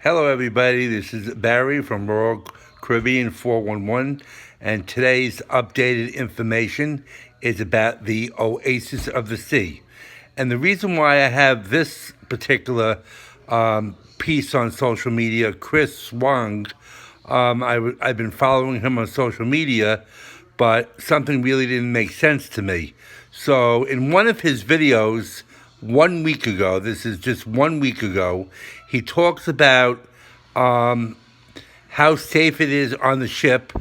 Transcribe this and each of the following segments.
Hello, everybody. This is Barry from Royal Caribbean 411, and today's updated information is about the oasis of the sea. And the reason why I have this particular piece on social media, Chris Swang, I've been following him on social media, but something really didn't make sense to me. So, in one of his videos, 1 week ago, this is just 1 week ago, he talks about how safe it is on the ship,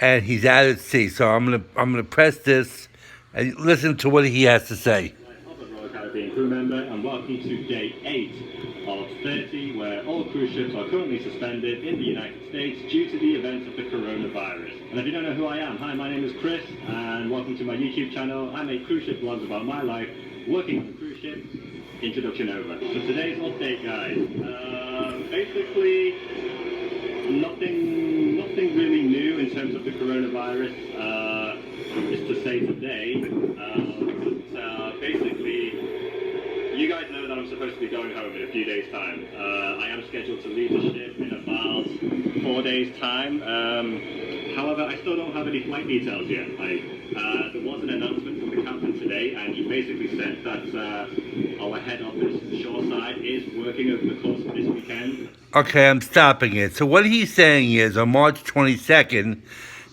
and he's out at sea. So I'm gonna press this and listen to what he has to say. Royal Caribbean crew member, and welcome to day 8 of 30, where all cruise ships are currently suspended in the United States due to the events of the coronavirus. And if you don't know who I am, hi, my name is Chris, and welcome to my YouTube channel. I make cruise ship vlogs about my life working on a cruise ship. Introduction over. So today's update, guys. Basically, nothing really new in terms of the coronavirus is to say today. But basically, you guys know that I'm supposed to be going home in a few days' time. I am scheduled to leave the ship in about 4 days' time. However, I still don't have any flight details yet. There was an announcement from the captain today, and he basically said that our head office, shoreside, is working over the course of this weekend. Okay, I'm stopping it. So what he's saying is on March 22nd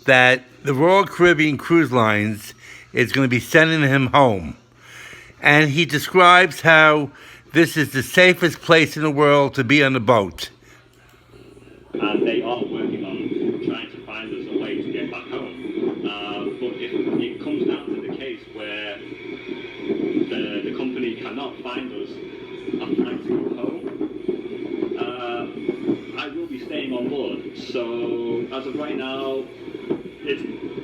that the Royal Caribbean Cruise Lines is going to be sending him home. And he describes how this is the safest place in the world to be on a boat. And they are working on trying to find us a way to get back home. But if it comes down to the case where the company cannot find us a flight to go home, I will be staying on board. So as of right now, it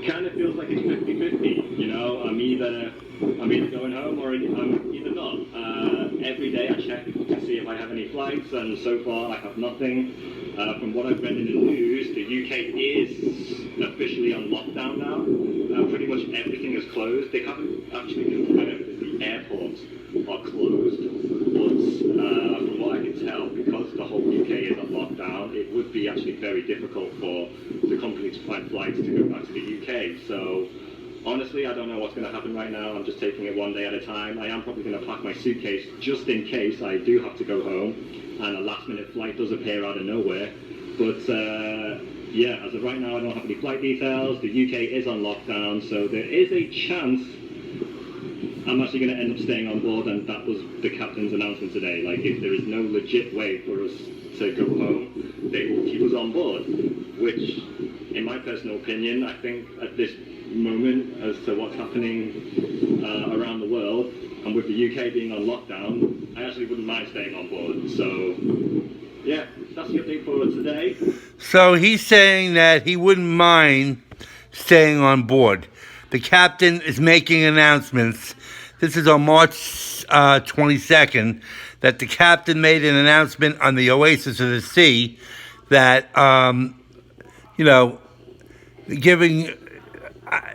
kind of feels like it's 50-50. You know, I'm either going home or I'm either not. Every day I check to see if I have any flights, and so far I have nothing. From what I've read in the news, the UK is officially on lockdown now. Pretty much everything is closed. They haven't actually confirmed that the airports are closed, but from what I can tell, because the whole UK is on lockdown, it would be actually very difficult for the company to find flights to go back to the UK. So honestly, I don't know what's going to happen right now. I'm just taking it one day at a time. I am probably going to pack my suitcase just in case I do have to go home and a last-minute flight does appear out of nowhere. But yeah, as of right now, I don't have any flight details. The UK is on lockdown, so there is a chance I'm actually going to end up staying on board, and that was the captain's announcement today. Like, if there is no legit way for us to go home, they will keep us on board, which, in my personal opinion, I think at this moment, as to what's happening around the world, and with the UK being on lockdown, I actually wouldn't mind staying on board. So yeah, that's the update for today. So he's saying that he wouldn't mind staying on board. The captain is making announcements. This is on March 22nd, that the captain made an announcement on the oasis of the sea that, giving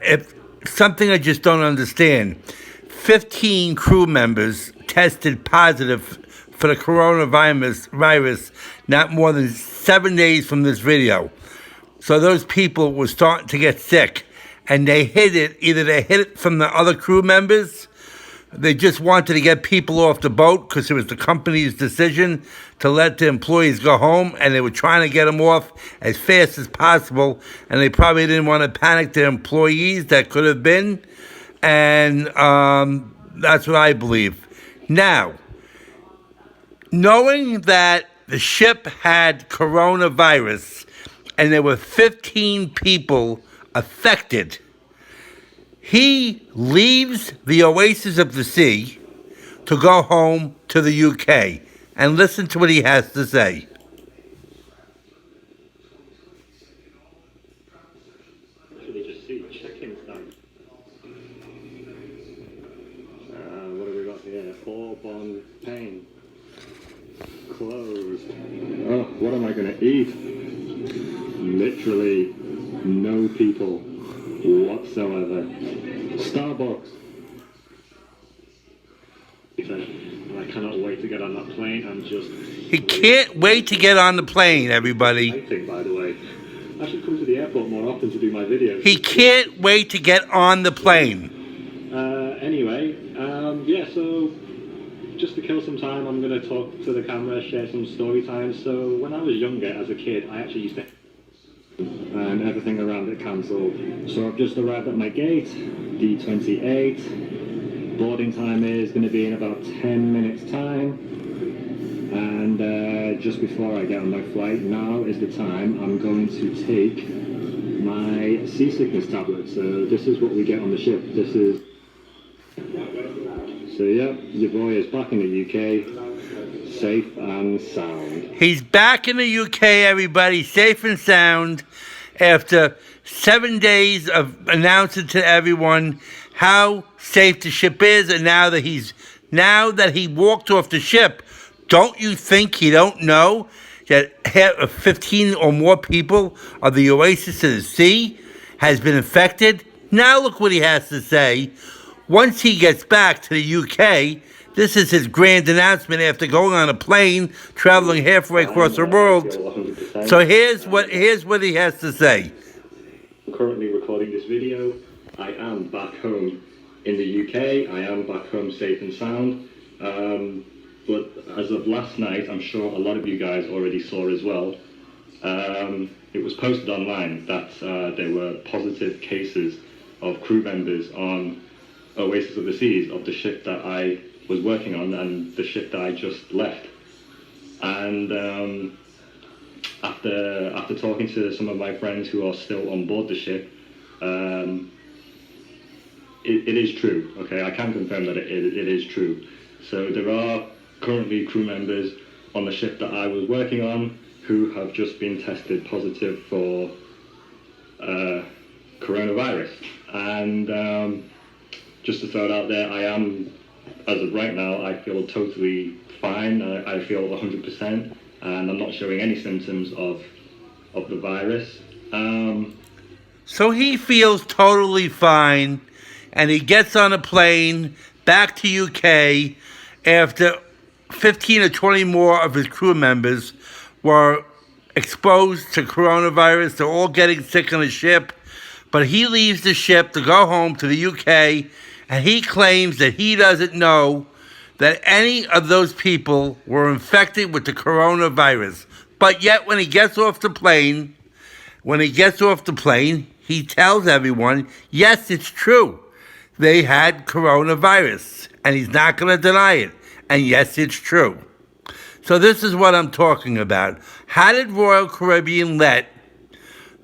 if something I just don't understand. 15 crew members tested positive for the coronavirus not more than 7 days from this video. So those people were starting to get sick, and they hid it. Either they hid it from the other crew members, they just wanted to get people off the boat because it was the company's decision to let the employees go home, and they were trying to get them off as fast as possible, and they probably didn't want to panic their employees. That could have been, and that's what I believe. Now, knowing that the ship had coronavirus and there were 15 people affected, he leaves the oasis of the sea to go home to the UK. And listen to what he has to say. Actually, just see check-in stand. What have we got here? Auburn Pain. Closed. Oh, what am I going to eat? Literally no people whatsoever. Starbucks. I cannot wait to get on that plane and just He can't wait to get on the plane, everybody. I think, by the way, I should come to the airport more often to do my videos. He can't wait to get on the plane. Anyway, yeah, so just to kill some time, I'm going to talk to the camera, share some story time. So when I was younger, as a kid, I actually used to... and everything around it cancelled. So I've just arrived at my gate, D28. Boarding time is going to be in about 10 minutes time. And just before I get on my flight, now is the time I'm going to take my seasickness tablet. So this is what we get on the ship. This is... So yeah, your boy is back in the UK, safe and sound. He's back in the UK, everybody, safe and sound, after 7 days of announcing to everyone how safe the ship is, and now that he walked off the ship, don't you think he don't know that 15 or more people of the Oasis of the Sea has been infected? Now look what he has to say. Once he gets back to the UK, this is his grand announcement after going on a plane, traveling halfway across the world. So here's what he has to say. I'm currently recording this video. I am back home in the UK. I am back home safe and sound. But as of last night, I'm sure a lot of you guys already saw as well, it was posted online that there were positive cases of crew members on Oasis of the Seas, of the ship that I was working on and the ship that I just left. And after talking to some of my friends who are still on board the ship, it is true. Okay, I can confirm that it is true. So there are currently crew members on the ship that I was working on who have just been tested positive for coronavirus. And just to throw it out there, I am, as of right now, I feel totally fine. I feel 100%, and I'm not showing any symptoms of the virus. So he feels totally fine, and he gets on a plane back to UK after 15 or 20 more of his crew members were exposed to coronavirus. They're all getting sick on the ship, but he leaves the ship to go home to the UK, and he claims that he doesn't know that any of those people were infected with the coronavirus. But yet when he gets off the plane, he tells everyone, yes, it's true. They had coronavirus, and he's not going to deny it. And yes, it's true. So this is what I'm talking about. How did Royal Caribbean let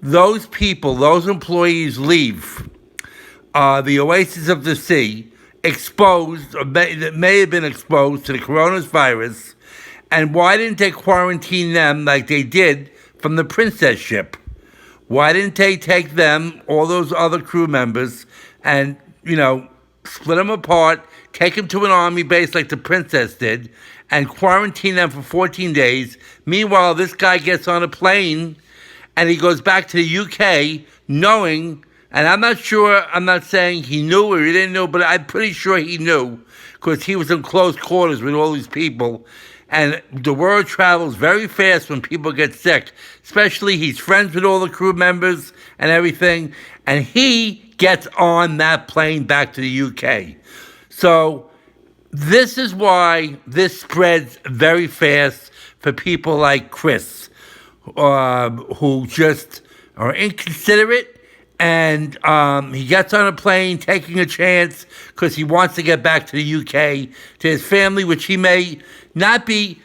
those people, those employees leave the Oasis of the Sea, exposed, or that may have been exposed to the coronavirus, and why didn't they quarantine them like they did from the Princess ship? Why didn't they take them, all those other crew members, and, split them apart, take them to an army base like the Princess did, and quarantine them for 14 days? Meanwhile, this guy gets on a plane, and he goes back to the UK knowing, and I'm not saying he knew or he didn't know, but I'm pretty sure he knew, because he was in close quarters with all these people. And the word travels very fast when people get sick, especially he's friends with all the crew members and everything, and he gets on that plane back to the UK. So this is why this spreads very fast for people like Chris, who just are inconsiderate, and he gets on a plane taking a chance because he wants to get back to the UK, to his family, which he may not be.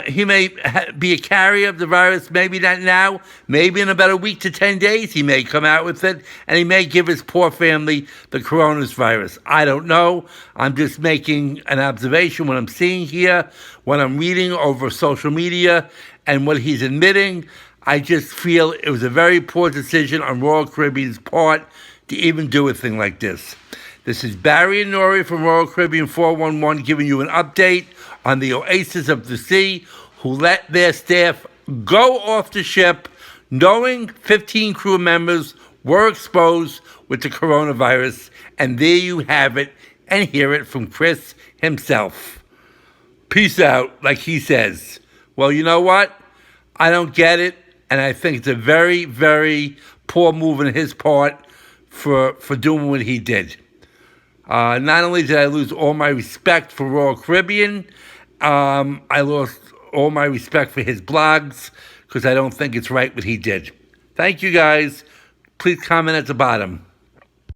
He may be a carrier of the virus, maybe not now, maybe in about a week to 10 days he may come out with it, and he may give his poor family the coronavirus. I don't know. I'm just making an observation, what I'm seeing here, what I'm reading over social media, and what he's admitting. I just feel it was a very poor decision on Royal Caribbean's part to even do a thing like this. This is Barry and Nori from Royal Caribbean 411 giving you an update on the Oasis of the Sea, who let their staff go off the ship knowing 15 crew members were exposed with the coronavirus. And there you have it, and hear it from Chris himself. Peace out, like he says. Well, you know what? I don't get it, and I think it's a very, very poor move on his part for doing what he did. Not only did I lose all my respect for Royal Caribbean, I lost all my respect for his blogs because I don't think it's right what he did. Thank you guys. Please comment at the bottom.